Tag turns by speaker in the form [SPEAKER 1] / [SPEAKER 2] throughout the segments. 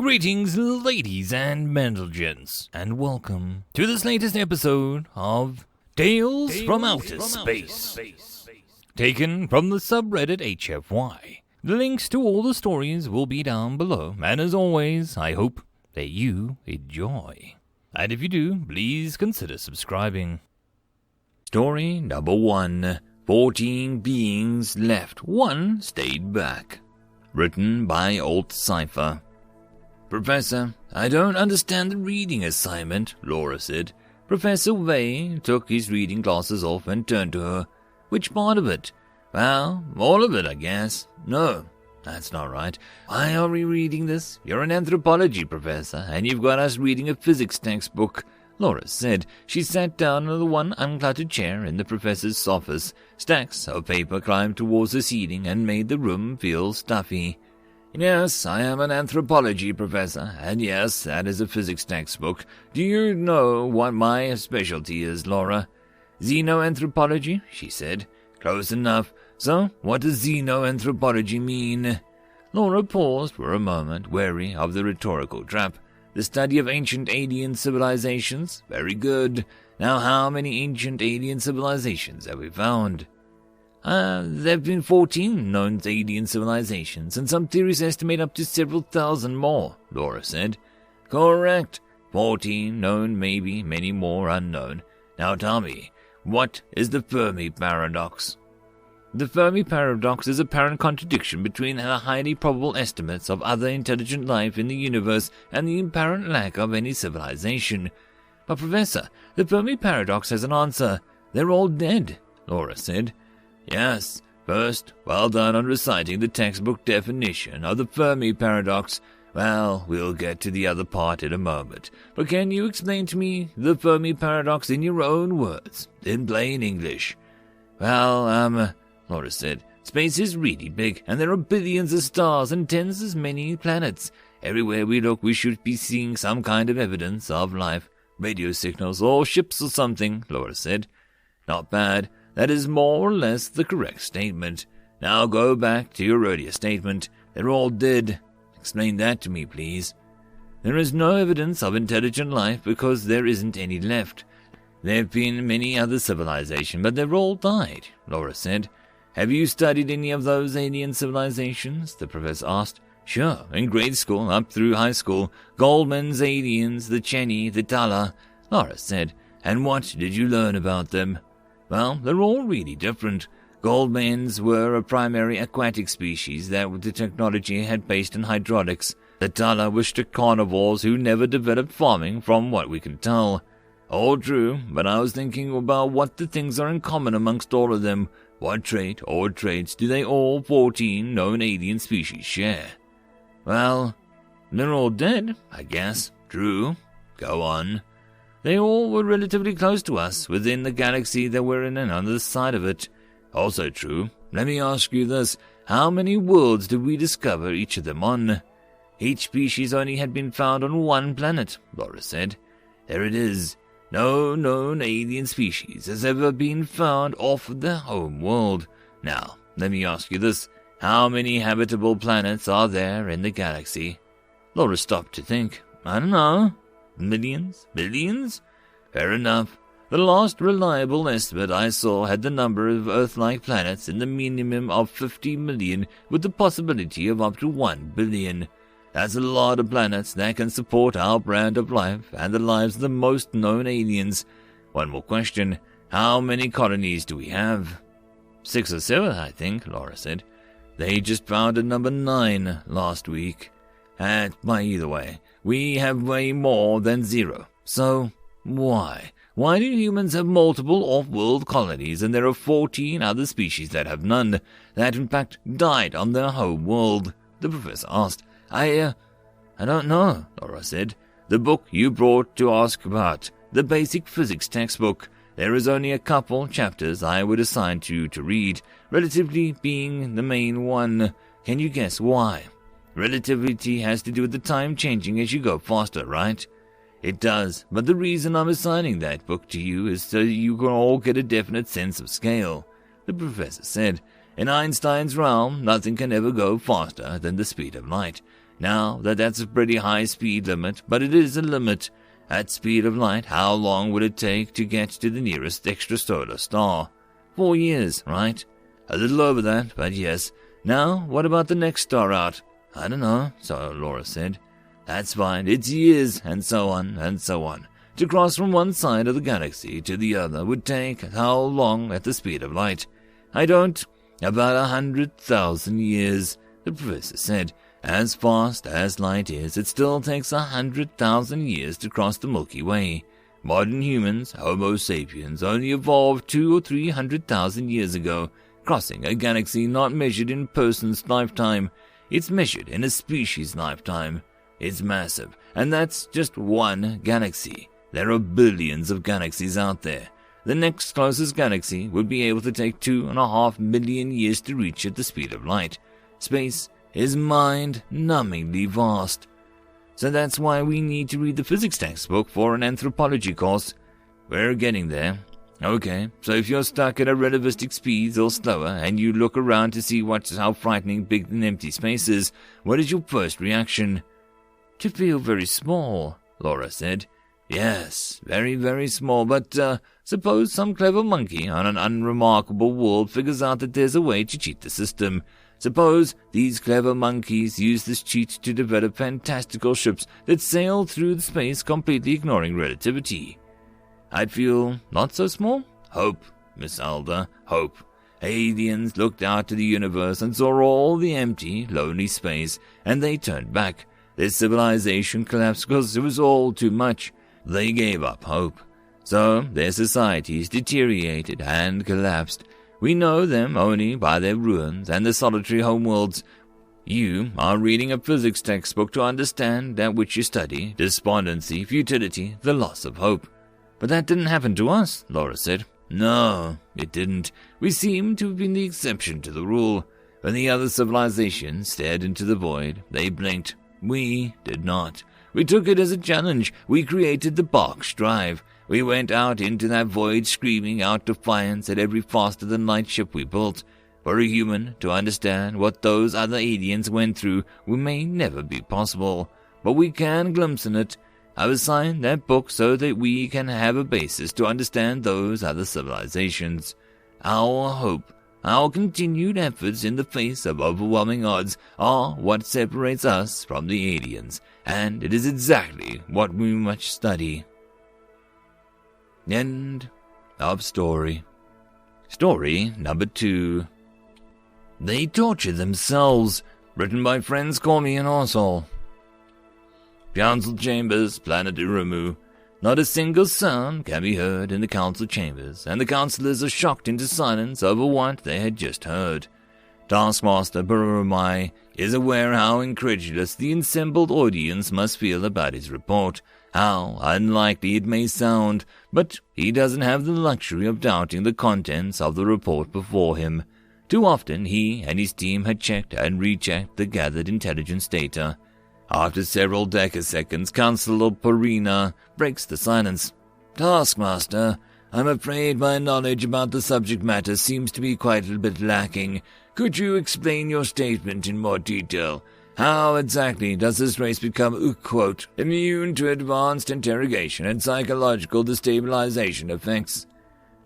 [SPEAKER 1] Greetings, ladies and gents, and welcome to this latest episode of Tales from Outer Space, taken from the subreddit HFY. The links to all the stories will be down below, and as always, I hope that you enjoy. And if you do, please consider subscribing. Story number 1, 14 beings left, 1 stayed back. Written by Sci-Fi. Professor, I don't understand the reading assignment, Laura said. Professor Way took his reading glasses off and turned to her. Which part of it? Well, all of it, I guess. No, that's not right. Why are we reading this? You're an anthropology professor, and you've got us reading a physics textbook, Laura said. She sat down in the one uncluttered chair in the professor's office. Stacks of paper climbed towards the ceiling and made the room feel stuffy. Yes, I am an anthropology professor, and yes, that is a physics textbook. Do you know what my specialty is, Laura? Xenoanthropology, she said. Close enough. So, what does xenoanthropology mean? Laura paused for a moment, wary of the rhetorical trap. The study of ancient alien civilizations? Very good. Now, how many ancient alien civilizations have we found? There have been 14 known alien civilizations, and some theories estimate up to several thousand more, Laura said. Correct. 14 known, maybe many more unknown. Now tell me, what is the Fermi paradox? The Fermi paradox is a apparent contradiction between the highly probable estimates of other intelligent life in the universe and the apparent lack of any civilization. But Professor, the Fermi paradox has an answer. They're all dead, Laura said. Yes, first, well done on reciting the textbook definition of the Fermi paradox. Well, we'll get to the other part in a moment. But can you explain to me the Fermi paradox in your own words, in plain English? Well, Laura said, space is really big, and there are billions of stars and tens as many planets. Everywhere we look, we should be seeing some kind of evidence of life. Radio signals or ships or something, Laura said. Not bad. That is more or less the correct statement. Now go back to your earlier statement. They're all dead. Explain that to me, please. There is no evidence of intelligent life because there isn't any left. There have been many other civilizations, but they've all died, Laura said. Have you studied any of those alien civilizations? The professor asked. Sure, in grade school, up through high school. Goldman's aliens, the Cheney, the Tala, Laura said. And what did you learn about them? Well, they're all really different. Goldmans were a primary aquatic species that the technology had based in hydraulics. The Tala were strict carnivores who never developed farming from what we can tell. All true, but I was thinking about what the things are in common amongst all of them. What trait or traits do they all 14 known alien species share? Well, they're all dead, I guess. True. Go on. They all were relatively close to us, within the galaxy that we're in and on the side of it. Also true. Let me ask you this. How many worlds did we discover each of them on? Each species only had been found on one planet, Laura said. There it is. No known alien species has ever been found off their home world. Now, let me ask you this. How many habitable planets are there in the galaxy? Laura stopped to think. I don't know. Millions? Billions? Fair enough. The last reliable estimate I saw had the number of Earth-like planets in the minimum of 50 million with the possibility of up to 1 billion. That's a lot of planets that can support our brand of life and the lives of the most known aliens. One more question. How many colonies do we have? 6 or 7, I think, Laura said. They just found a number 9 last week. By either way, we have way more than 0. So, why? Why do humans have multiple off-world colonies and there are 14 other species that have none, that in fact died on their home world? The professor asked. I don't know, Laura said. The book you brought to ask about, the basic physics textbook. There is only a couple chapters I would assign to you to read, relativity being the main one. Can you guess why? Relativity has to do with the time changing as you go faster, right? It does, but the reason I'm assigning that book to you is so you can all get a definite sense of scale, the professor said. In Einstein's realm, nothing can ever go faster than the speed of light. Now, that's a pretty high speed limit, but it is a limit. At speed of light, how long would it take to get to the nearest extrasolar star? 4 years, right? A little over that, but yes. Now, what about the next star out? I don't know, so Laura said. That's fine, it's years, and so on, and so on. To cross from one side of the galaxy to the other would take how long at the speed of light? I don't. About 100,000 years, the professor said. As fast as light is, it still takes 100,000 years to cross the Milky Way. Modern humans, Homo sapiens, only evolved 200,000 or 300,000 years ago, crossing a galaxy not measured in a person's lifetime. It's measured in a species' lifetime. It's massive, and that's just one galaxy. There are billions of galaxies out there. The next closest galaxy would be able to take 2.5 million years to reach at the speed of light. Space is mind-numbingly vast. So that's why we need to read the physics textbook for an anthropology course. We're getting there. Okay, so if you're stuck at a relativistic speed or slower, and you look around to see how frightening big and empty space is, what is your first reaction? To feel very small, Laura said. Yes, very, very small, but suppose some clever monkey on an unremarkable world figures out that there's a way to cheat the system. Suppose these clever monkeys use this cheat to develop fantastical ships that sail through the space completely ignoring relativity. I'd feel not so small? Hope, Miss Alda, hope. Aliens looked out to the universe and saw all the empty, lonely space, and they turned back. Their civilization collapsed because it was all too much. They gave up hope. So their societies deteriorated and collapsed. We know them only by their ruins and their solitary homeworlds. You are reading a physics textbook to understand that which you study, despondency, futility, the loss of hope. But that didn't happen to us, Laura said. No, it didn't. We seem to have been the exception to the rule. When the other civilizations stared into the void, they blinked. We did not. We took it as a challenge. We created the box drive. We went out into that void screaming out defiance at every faster-than-light ship we built. For a human to understand what those other aliens went through may never be possible, but we can glimpse in it. I've assigned that book so that we can have a basis to understand those other civilizations. Our hope, our continued efforts in the face of overwhelming odds are what separates us from the aliens, and it is exactly what we must study. End of story. Story number 2. They Torture Themselves, written by Friends Call Me an Arsehole. Council Chambers, Planet Iramu. Not a single sound can be heard in the council chambers, and the councillors are shocked into silence over what they had just heard. Taskmaster Burumai is aware how incredulous the assembled audience must feel about his report, how unlikely it may sound, but he doesn't have the luxury of doubting the contents of the report before him. Too often he and his team had checked and rechecked the gathered intelligence data. After several decaseconds, Councillor Purina breaks the silence. Taskmaster, I'm afraid my knowledge about the subject matter seems to be quite a bit lacking. Could you explain your statement in more detail? How exactly does this race become, quote, immune to advanced interrogation and psychological destabilization effects?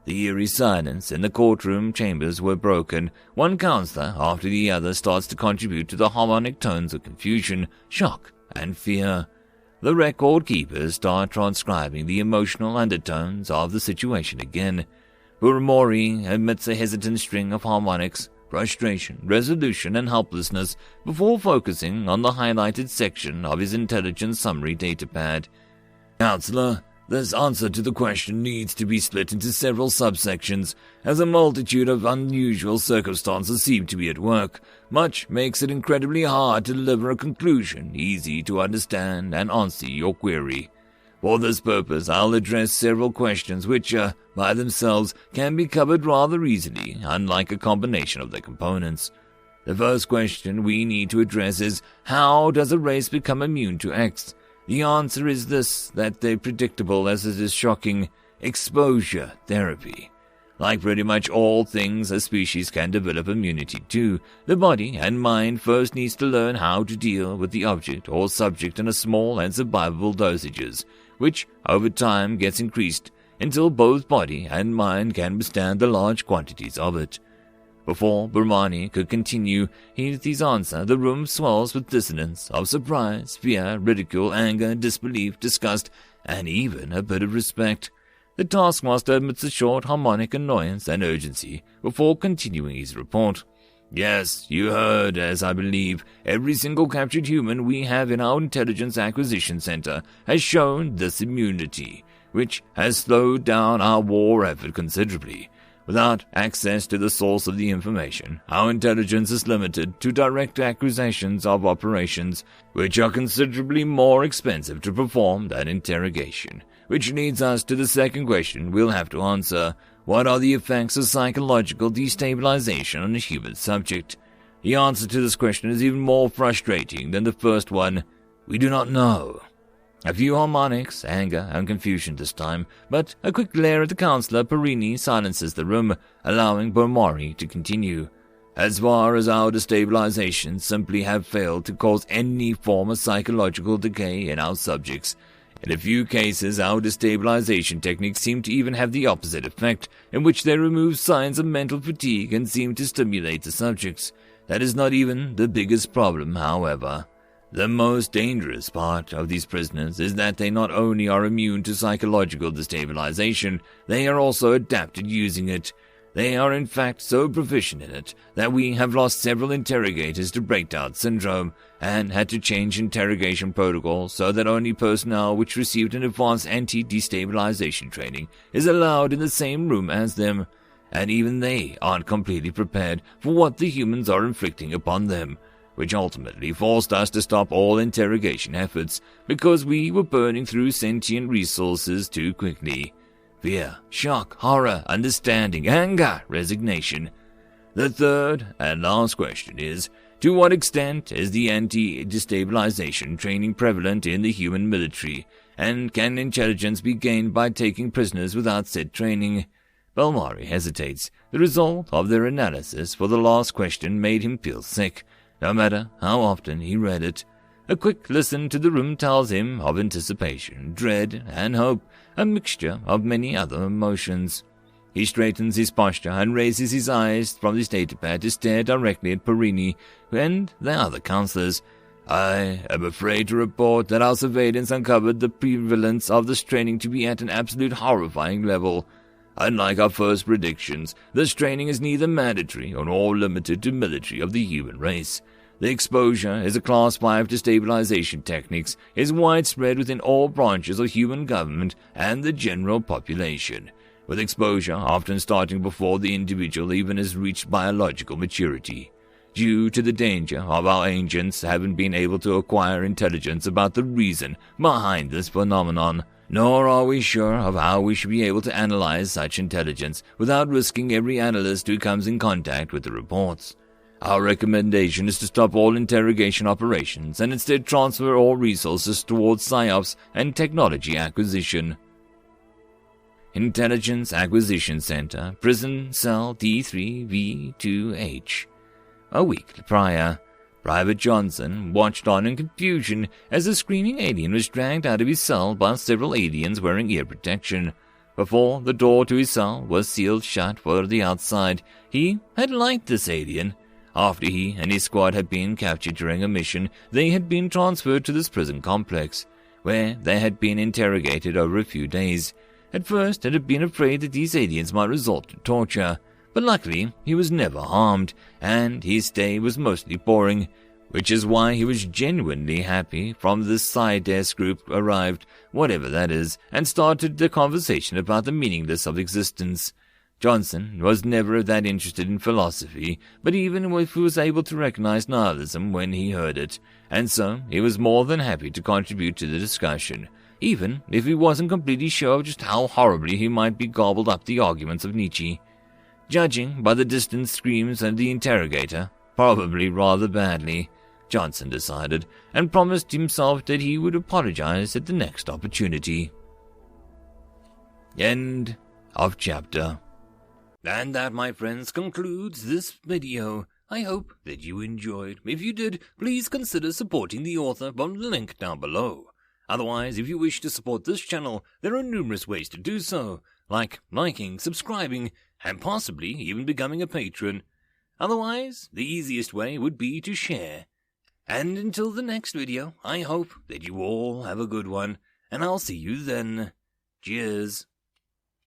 [SPEAKER 1] The eerie silence in the courtroom chambers were broken. One counselor after the other starts to contribute to the harmonic tones of confusion, shock, and fear. The record keepers start transcribing the emotional undertones of the situation again. Buramori emits a hesitant string of harmonics, frustration, resolution, and helplessness before focusing on the highlighted section of his intelligence summary datapad. Counselor, this answer to the question needs to be split into several subsections, as a multitude of unusual circumstances seem to be at work. Much makes it incredibly hard to deliver a conclusion easy to understand and answer your query. For this purpose, I'll address several questions which, by themselves, can be covered rather easily, unlike a combination of their components. The first question we need to address is, how does a race become immune to X? The answer is this, that they're predictable as it is shocking: exposure therapy. Like pretty much all things a species can develop immunity to, the body and mind first needs to learn how to deal with the object or subject in a small and survivable dosages, which over time gets increased until both body and mind can withstand the large quantities of it. Before Burmani could continue his answer, the room swells with dissonance of surprise, fear, ridicule, anger, disbelief, disgust, and even a bit of respect. The taskmaster emits a short harmonic annoyance and urgency before continuing his report. Yes, you heard, as I believe, every single captured human we have in our intelligence acquisition center has shown this immunity, which has slowed down our war effort considerably. Without access to the source of the information, our intelligence is limited to direct acquisitions of operations, which are considerably more expensive to perform than interrogation. Which leads us to the second question we'll have to answer. What are the effects of psychological destabilization on a human subject? The answer to this question is even more frustrating than the first one. We do not know. A few harmonics, anger, and confusion this time, but a quick glare at the counselor Perini silences the room, allowing Burmari to continue. As far as our destabilizations simply have failed to cause any form of psychological decay in our subjects. In a few cases, our destabilization techniques seem to even have the opposite effect, in which they remove signs of mental fatigue and seem to stimulate the subjects. That is not even the biggest problem, however. The most dangerous part of these prisoners is that they not only are immune to psychological destabilization, they are also adapted using it. They are in fact so proficient in it that we have lost several interrogators to breakdown syndrome and had to change interrogation protocols so that only personnel which received an advanced anti-destabilization training is allowed in the same room as them, and even they aren't completely prepared for what the humans are inflicting upon them, which ultimately forced us to stop all interrogation efforts because we were burning through sentient resources too quickly. Fear, shock, horror, understanding, anger, resignation. The third and last question is, to what extent is the anti-destabilization training prevalent in the human military, and can intelligence be gained by taking prisoners without said training? Belmari hesitates. The result of their analysis for the last question made him feel sick, no matter how often he read it. A quick listen to the room tells him of anticipation, dread, and hope, a mixture of many other emotions. He straightens his posture and raises his eyes from his datapad to stare directly at Perini and the other counselors. I am afraid to report that our surveillance uncovered the prevalence of this training to be at an absolute horrifying level. Unlike our first predictions, this training is neither mandatory nor limited to military of the human race. The exposure as a Class 5 destabilization techniques is widespread within all branches of human government and the general population, with exposure often starting before the individual even has reached biological maturity. Due to the danger of our agents having been able to acquire intelligence about the reason behind this phenomenon, nor are we sure of how we should be able to analyze such intelligence without risking every analyst who comes in contact with the reports. Our recommendation is to stop all interrogation operations and instead transfer all resources towards PSYOPs and technology acquisition. Intelligence Acquisition Center, Prison Cell D3V2H. A week prior, Private Johnson watched on in confusion as the screaming alien was dragged out of his cell by several aliens wearing ear protection. Before the door to his cell was sealed shut for the outside, he had liked this alien. After he and his squad had been captured during a mission, they had been transferred to this prison complex, where they had been interrogated over a few days. At first, he had been afraid that these aliens might resort to torture, but luckily he was never harmed, and his stay was mostly boring, which is why he was genuinely happy from the side desk group arrived, whatever that is, and started the conversation about the meaninglessness of existence. Johnson was never that interested in philosophy, but even if he was able to recognize nihilism when he heard it, and so he was more than happy to contribute to the discussion, even if he wasn't completely sure of just how horribly he might be gobbled up the arguments of Nietzsche. Judging by the distant screams and the interrogator, probably rather badly, Johnson decided, and promised himself that he would apologize at the next opportunity. End of chapter. And that, my friends, concludes this video. I hope that you enjoyed. If you did, please consider supporting the author from the link down below. Otherwise, if you wish to support this channel, there are numerous ways to do so, like liking, subscribing, and possibly even becoming a patron. Otherwise, the easiest way would be to share. And until the next video, I hope that you all have a good one, and I'll see you then. Cheers.